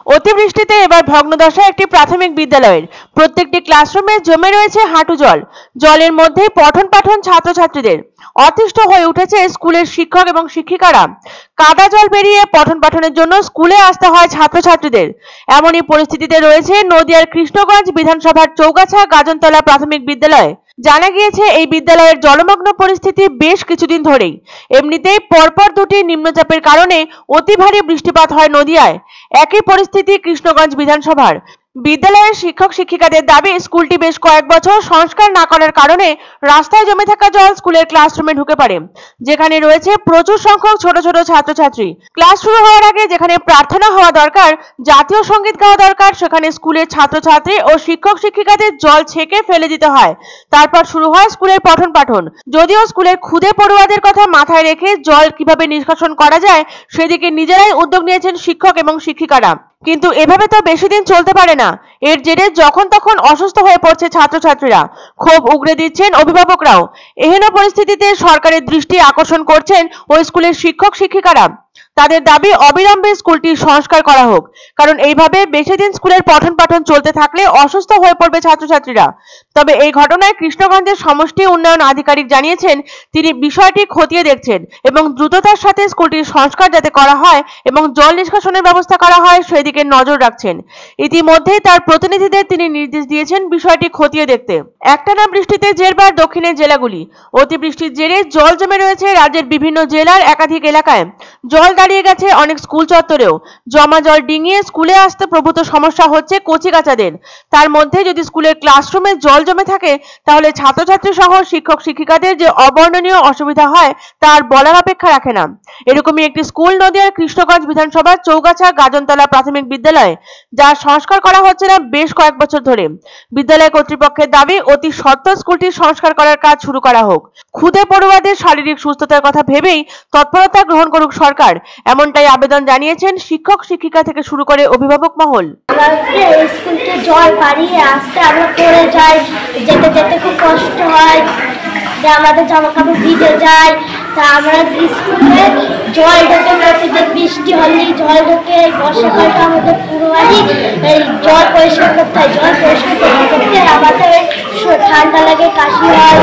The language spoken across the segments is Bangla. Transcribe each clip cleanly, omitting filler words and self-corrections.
অতিবৃষ্টিতে এবার ভগ্নদশা একটি প্রাথমিক বিদ্যালয়ের প্রত্যেকটি ক্লাসরুমে জমে রয়েছে হাঁটু জল। জলের মধ্যে পঠন পাঠন ছাত্রছাত্রীদের। অতিষ্ঠ হয়ে উঠেছে স্কুলের শিক্ষক এবং শিক্ষিকারা। কাদা জল বেরিয়ে পঠন পাঠনের জন্য স্কুলে আসতে হয় ছাত্রছাত্রীদের। এমনই পরিস্থিতিতে রয়েছে নদিয়ার কৃষ্ণগঞ্জ বিধানসভার চৌগাছা গাজনতলা প্রাথমিক বিদ্যালয়। জানা গিয়েছে এই বিদ্যালয়ের জলমগ্ন পরিস্থিতি বেশ কিছুদিন ধরেই। এমনিতেই পরপর দুটি নিম্নচাপের কারণে অতি ভারী বৃষ্টিপাত হয় নদিয়ায়। একই পরিস্থিতি কৃষ্ণগঞ্জ বিধানসভার। বিদ্যালয়ের শিক্ষক শিক্ষিকাদের দাবি, স্কুলটি বেশ কয়েক বছর সংস্কার না করার কারণে রাস্তায় জমে থাকা জল স্কুলের ক্লাসরুমে ঢুকে পড়ে, যেখানে রয়েছে প্রচুর সংখ্যক ছোট ছোট ছাত্রছাত্রী। ক্লাস শুরু হওয়ার আগে যেখানে প্রার্থনা হওয়া দরকার, জাতীয় সঙ্গীত গাওয়া দরকার, সেখানে স্কুলের ছাত্রছাত্রী ও শিক্ষক শিক্ষিকাদের জল ছেঁকে ফেলে দিতে হয়। তারপর শুরু হয় স্কুলের পঠন পাঠন। যদিও স্কুলের ক্ষুদে পড়ুয়াদের কথা মাথায় রেখে জল কিভাবে নিষ্কাশন করা যায় সেদিকে নিজেরাই উদ্যোগ নিয়েছেন শিক্ষক এবং শিক্ষিকারা। কিন্তু এভাবে তো বেশি দিন চলতে পারে না। এর জেরে যখন তখন অসুস্থ হয়ে পড়ছে ছাত্রছাত্রীরা। ক্ষোভ উগরে দিচ্ছেন অভিভাবকরাও। এহেন পরিস্থিতিতে সরকারের দৃষ্টি আকর্ষণ করছেন ওই স্কুলের শিক্ষক শিক্ষিকারা। তাদের দাবি, অবিলম্বে স্কুলটি সংস্কার করা হোক, কারণ এইভাবে বেশি দিন স্কুলের পঠন পাঠন চলতে থাকলে অসুস্থ হয়ে পড়বে ছাত্রছাত্রীরা। তবে এই ঘটনায় কৃষ্ণগঞ্জের সমষ্টি উন্নয়ন আধিকারিক জানিয়েছেন তিনি বিষয়টি খতিয়ে দেখছেন এবং দ্রুততার সাথে স্কুলটির সংস্কার যাতে করা হয় এবং জল নিষ্কাশনের ব্যবস্থা করা হয় সেদিকে নজর রাখছেন। ইতিমধ্যে তার প্রতিনিধিদের তিনি নির্দেশ দিয়েছেন বিষয়টি খতিয়ে দেখতে। একটানা বৃষ্টিতে জেরবার দক্ষিণের জেলাগুলি। অতিবৃষ্টির জেরে জল জমে রয়েছে রাজ্যের বিভিন্ন জেলার একাধিক এলাকায়। জল দাঁড়িয়ে গেছে অনেক স্কুল চত্বরেও। জমা জল ডিঙিয়ে স্কুলে আসতে প্রভূত সমস্যা হচ্ছে কচিকাচাদের। তার মধ্যে যদি স্কুলের ক্লাসরুমে জল জমে থাকে তাহলে ছাত্রছাত্রী সহ শিক্ষক শিক্ষিকাদের যে অবর্ণনীয় অসুবিধা হয় তার বলার অপেক্ষা রাখে না। এরকমই একটি স্কুল নদিয়ার কৃষ্ণগঞ্জ বিধানসভার চৌগাছা গাজনতলা প্রাথমিক বিদ্যালয়, যার সংস্কার করা হচ্ছে না বেশ কয়েক বছর ধরে। বিদ্যালয় কর্তৃপক্ষের দাবি, অতি সত্বর স্কুলটির সংস্কার করার কাজ শুরু করা হোক। ক্ষুদে পড়ুয়াদের শারীরিক সুস্থতার কথা ভেবেই তৎপরতা গ্রহণ করুক সরকার, এমনটাই আবেদন জানিয়েছেন শিক্ষক শিক্ষিকা থেকে শুরু করে অভিভাবক মহল। স্কুলকে জল পাড়িয়ে আসতে আমরা পড়ে যাই, যেতে যেতে খুব কষ্ট হয়, আমাদের জামা কাপড় ভিজে যায়। তা আমরা স্কুলে জল ঢোকে, প্রতিদিন বৃষ্টি হলেই জল ঢোকে। বর্ষাকালটা আমাদের পুরো এই জল পরিষ্কার করতে হয়। জল পরিষ্কার করতে করতে আমাদের ঠান্ডা লাগে, কাশি হয়।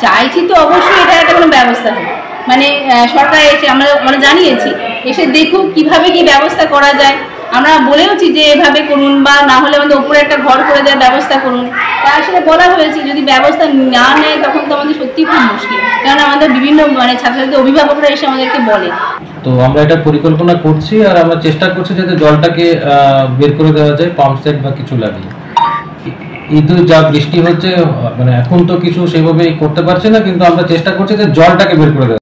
চাইছি তো অবশ্যই এটা একটা কোনো ব্যবস্থা হবে, মানে সরকার এসে আমরা জানিয়েছি, এসে দেখুক কিভাবে কি ব্যবস্থা করা যায়। আমরা বলেওছি যে এভাবে করুন, বা না হলে আমাদের উপরে একটা ঘর করে দেওয়ার ব্যবস্থা করুন। তা আসলে বলা হয়েছে যদি ব্যবস্থা না নেয় তখন তো আমাদের সত্যি খুব মুশকিল, কারণ আমাদের বিভিন্ন ছাত্রছাত্রী অভিভাবকরা এসে আমাদেরকে বলে। তো আমরা এটা পরিকল্পনা করছি আর আমরা চেষ্টা করছি যাতে জলটাকে বের করে দেওয়া যায় পাম্প সেট বা কিছু লাগিয়ে। কিন্তু যা বৃষ্টি হচ্ছে, মানে এখন তো কিছু সেভাবে করতে পারছি না, কিন্তু আমরা চেষ্টা করছি যে জলটাকে বের করে দেওয়া।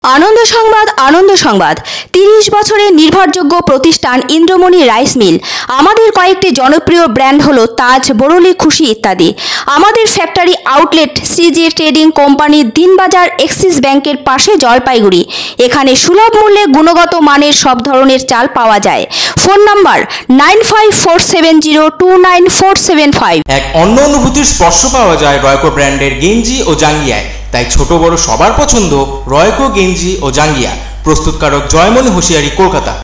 আনন্দ সংবাদ, আনন্দ সংবাদ। 30 বছরের নির্ভরযোগ্য প্রতিষ্ঠান ইন্দ্রমণি রাইস মিল। আমাদের কয়েকটি জনপ্রিয় ব্র্যান্ড হলো তাজ, বরলি, খুশি ইত্যাদি। আমাদের factory outlet CG trading company, Dinbazar, axis ব্যাংকের পাশে, জলপাইগুড়ি। এখানে সুলভ মূল্যে গুণগত মানের সব ধরনের চাল পাওয়া যায়। Phone number 9547029475। এক অন্য অনুভূতির স্পর্শ পাওয়া যায় রয়কো ব্র্যান্ডের গেঞ্জি ও জাঙ্গিয়ায়। তাই ছোট বড় সবার পছন্দ রয়কো গেঞ্জি ও জাঙ্গিয়া। প্রস্তুতকারক জয়মনি হোশিয়ারি, কলকাতা।